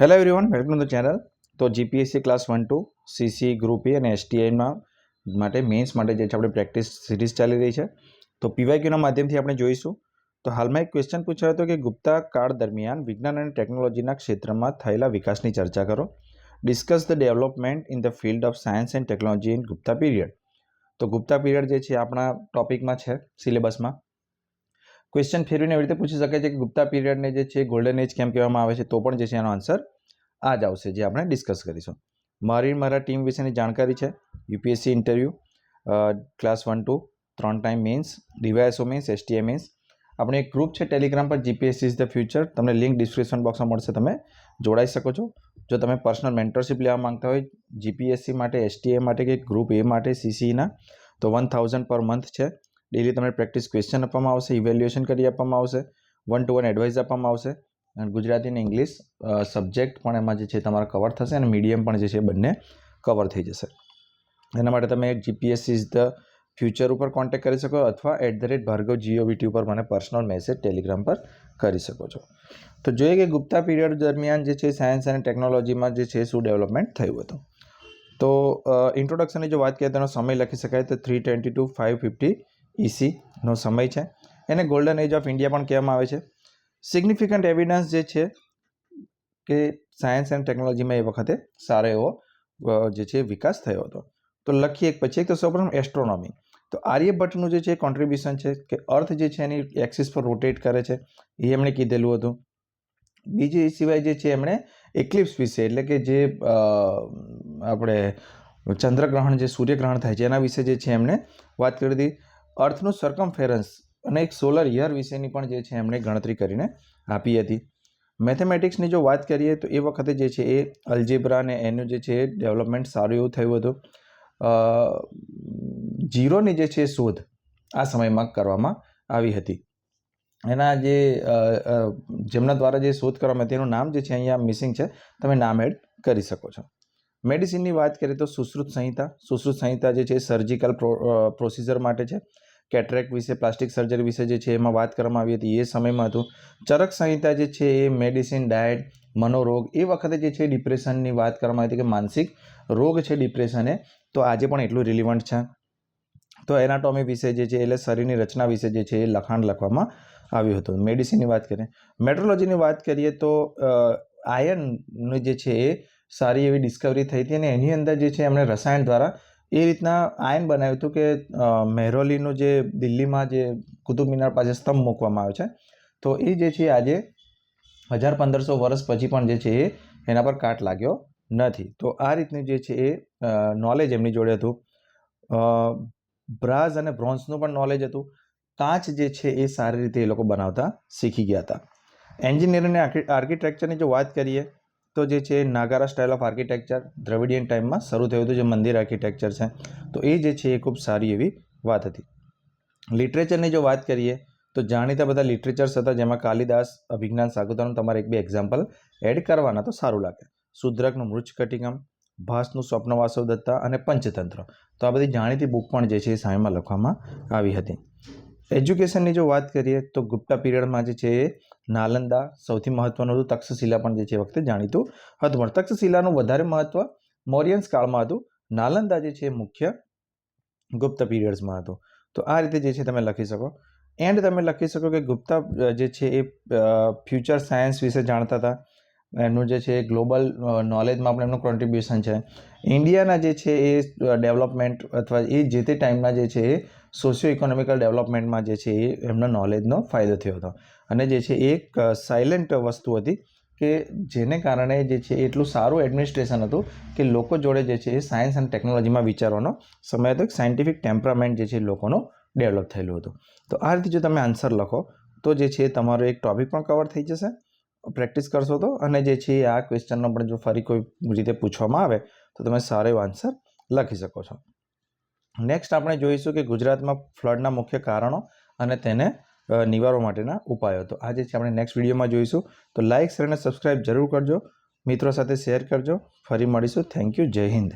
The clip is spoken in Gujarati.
Hello everyone, welcome to the channel. તો જીપીએસસી ક્લાસ 1-2 સીસી ગ્રુપ એ અને એસટીઆઈમાં માટે મેન્સ માટે જે છે આપણે પ્રેક્ટિસ સિરીઝ ચાલી રહી છે. તો પીવાયક્યુના માધ્યમથી આપણે જોઈશું. તો હાલમાં એક ક્વેશ્ચન પૂછાયો હતો કે ગુપ્તા કાળ દરમિયાન વિજ્ઞાન અને ટેકનોલોજીના ક્ષેત્રમાં થયેલા વિકાસની ચર્ચા કરો. Discuss the development in the field of science and technology in Gupta period. તો ગુપ્તા પીરિયડ જે છે આપણા ટોપિકમાં છે સિલેબસમાં. ક્વેશ્ચન ફેરવીને એવી રીતે પૂછી શકાય છે કે ગુપ્તા પીરિયડને જે છે ગોલ્ડન એજ કેમ કહેવામાં આવે છે, તો પણ જે છે એનો આન્સર આ જ આવશે જે આપણે ડિસ્કસ કરીશું. મારા ટીમ વિશેની જાણકારી છે. UPSC interview class 1-2 3 time mains, DYSO mains, STI mains. આપણે એક ગ્રુપ છે ટેલિગ્રામ પર, જીપીએસસી ઇઝ ધ ફ્યુચર. તમને લિંક ડિસ્ક્રિપ્શન બોક્સમાં મળશે, તમે જોડાઈ શકો છો. જો તમે પર્સનલ મેન્ટરશિપ લેવા માંગતા હોય જીપીએસસી માટે, એસટીઆઈ માટે કે ગ્રુપ એ માટે સીસીના, તો 1000 પર મંથ છે. ડેલી તમને પ્રેક્ટિસ ક્વેશ્ચન આપવામાં આવશે, ઇવેલ્યુએશન કરી આપવામાં આવશે, 1-to-1 એડવાઇસ આપવામાં આવશે. અને ગુજરાતી અને ઇંગ્લિશ સબ્જેક્ટ પણ એમાં જે છે તમારા કવર થશે અને મીડિયમ પણ જે છે બંને કવર થઈ જશે. એના માટે તમે જીપીએસસી ઇઝ ધ ફ્યુચર ઉપર કોન્ટેક્ટ કરી શકો અથવા @ભાર્ગવ.govt ઉપર મને પર્સનલ મેસેજ ટેલિગ્રામ પર કરી શકો છો. તો જોઈએ કે ગુપ્તા પીરિયડ દરમિયાન જે છે સાયન્સ અને ટેકનોલોજીમાં જે છે શું ડેવલપમેન્ટ થયું હતું. તો ઇન્ટ્રોડક્શનની જો વાત કરીએ તેનો સમય લખી શકાય તો 320 to 550 ECનો સમય છે. એને ગોલ્ડન એજ ઓફ ઇન્ડિયા પણ કહેવામાં આવે છે. સિગ્નિફિકન્ટ એવિડન્સ જે છે કે સાયન્સ એન્ડ ટેકનોલોજીમાં એ વખતે સારો એવો જે છે વિકાસ થયો હતો. તો લખીએ એક પછી એક. તો સૌપ્રથમ એસ્ટ્રોનોમી. તો આર્યભટ્ટનું જે છે કોન્ટ્રીબ્યુશન છે કે અર્થ જે છે એની એક્સિસ પર રોટેટ કરે છે, એ એમણે કીધેલું હતું. બીજી એ સિવાય જે છે એમણે એક્લિપ્સ વિશે, એટલે કે જે આપણે ચંદ્રગ્રહણ, જે સૂર્યગ્રહણ થાય છે એના વિશે જે છે એમણે વાત કરી હતી. અર્થનું સર્કમફેરન્સ અને એક સોલર યર વિશેની પણ જે છે એમણે ગણતરી કરીને આપી હતી. મેથેમેટિક્સની જો વાત કરીએ તો એ વખતે જે છે એ અલ્જેબ્રા અને એનું જે છે ડેવલપમેન્ટ સારું એવું થયું હતું. જીરોની જે છે શોધ આ સમયમાં કરવામાં આવી હતી. એના જે જેમના દ્વારા જે શોધ કરવામાં તેનું નામ જે છે અહીંયા મિસિંગ છે, તમે નામ એડ કરી શકો છો. મેડિસિનની વાત કરીએ તો સુશ્રુત સંહિતા જે છે સર્જિકલ પ્રોસિજર માટે છે. કેટરેક્ટ વિશે, પ્લાસ્ટિક સર્જરી વિશે જે છે એમાં વાત કરવામાં આવી હતી, એ સમયમાં હતું. ચરક સંહિતા જે છે એ મેડિસિન, ડાયટ, મનોરોગ, એ વખતે જે છે ડિપ્રેશનની વાત કરવામાં આવી હતી કે માનસિક રોગ છે ડિપ્રેશન એ, તો આજે પણ એટલું રિલિવન્ટ છે. તો એનાટોમી વિશે જે છે એટલે શરીરની રચના વિશે જે છે એ લખાણ લખવામાં આવ્યું હતું. મેડિસિનની વાત કરીએ. મેટ્રોલોજીની વાત કરીએ તો આયર્નની જે છે એ સારી એવી ડિસ્કવરી થઈ હતી અને એની અંદર જે છે એમણે રસાયણ દ્વારા એ રીતના આયન બનાવ્યું હતું કે મહેરૌલીનું જે દિલ્હીમાં જે કુતુબ મિનાર પાસે સ્તંભ મૂકવામાં આવ્યો છે, તો એ જે છે આજે 1500 વર્ષ પછી પણ જે છે એ એના પર કાટ લાગ્યો નથી. તો આ રીતનું જે છે એ નોલેજ એમની જોડે હતું. બ્રાઝ અને બ્રોન્ઝનું પણ નોલેજ હતું. કાચ જે છે એ સારી રીતે એ લોકો બનાવતા શીખી ગયા હતા. એન્જિનિયરિંગ અને આર્કિટેક્ચરની જો વાત કરીએ તો જે છે નાગારા સ્ટાઇલ ઓફ આર્કિટેક્ચર દ્રવિડિયન ટાઈમમાં શરૂ થયું હતું, જે મંદિર આર્કિટેક્ચર છે. તો એ જે છે એ ખૂબ સારી એવી વાત હતી. લિટરેચરની જો વાત કરીએ તો જાણીતા બધા લિટરેચર્સ હતા, જેમાં કાલિદાસ, અભિજ્ઞાન શાકુંતલમ, તમારે 1-2 એક્ઝામ્પલ એડ કરવાના તો સારું લાગે. શુદ્રકનું મૃચ્છકટિકમ, ભાસનું સ્વપ્નવાસવદત્તા અને પંચતંત્ર. તો આ બધી જાણીતી બુક પણ જે છે એ સાયન્સમાં લખવામાં આવી હતી. એજ્યુકેશનની જો વાત કરીએ તો ગુપ્તા પીરિયડમાં જે છે એ નાલંદા સૌથી મહત્વનું હતું. તક્ષશિલા પણ જે છે એ વખતે જાણીતું હતું, પણ તક્ષશિલાનું વધારે મહત્વ મૌર્યન્સ કાળમાં હતું. નાલંદા જે છે એ મુખ્ય ગુપ્ત પીરિયડ્સમાં હતું. તો આ રીતે જે છે તમે લખી શકો. એન્ડ તમે લખી શકો કે ગુપ્તા જે છે એ ફ્યુચર સાયન્સ વિશે જાણતા હતા. એનું જે છે ગ્લોબલ નોલેજમાં પણ એમનું કોન્ટ્રીબ્યુશન છે. ઇન્ડિયાના જે છે એ ડેવલપમેન્ટ અથવા એ જે તે ટાઈમના જે છે એ સોશિયો ઇકોનોમિકલ ડેવલપમેન્ટમાં જે છે એ એમનો નોલેજનો ફાયદો થયો હતો. અને જે છે એ એક સાયલેન્ટ વસ્તુ હતી કે જેને કારણે જે છે એટલું સારું એડમિનિસ્ટ્રેશન હતું કે લોકો જોડે જે છે એ સાયન્સ અને ટેકનોલોજીમાં વિચારવાનો સમય હતો. એક સાયન્ટિફિક ટેમ્પરામેન્ટ જે છે લોકોનું ડેવલપ થયેલું હતું. તો આ રીતે જો તમે આન્સર લખો તો જે છે તમારો એક ટોપિક પણ કવર થઈ જશે પ્રેક્ટિસ કરશો તો. અને જે છે આ ક્વેશ્ચનનો પણ જો ફરી કોઈ રીતે પૂછવામાં આવે તો તમે સારો એવો આન્સર લખી શકો છો. નેક્સ્ટ આપણે જોઈશું કે ગુજરાતમાં ફ્લડના મુખ્ય કારણો અને તેને નિવારવા માટેના ઉપાયો. તો આ જે છે આપણે નેક્સ્ટ વિડીયોમાં જોઈશું. તો લાઇક, શેર અને સબસ્ક્રાઈબ જરૂર કરજો. મિત્રો સાથે શેર કરજો. ફરી મળીશું. Thank you. જય હિન્દ.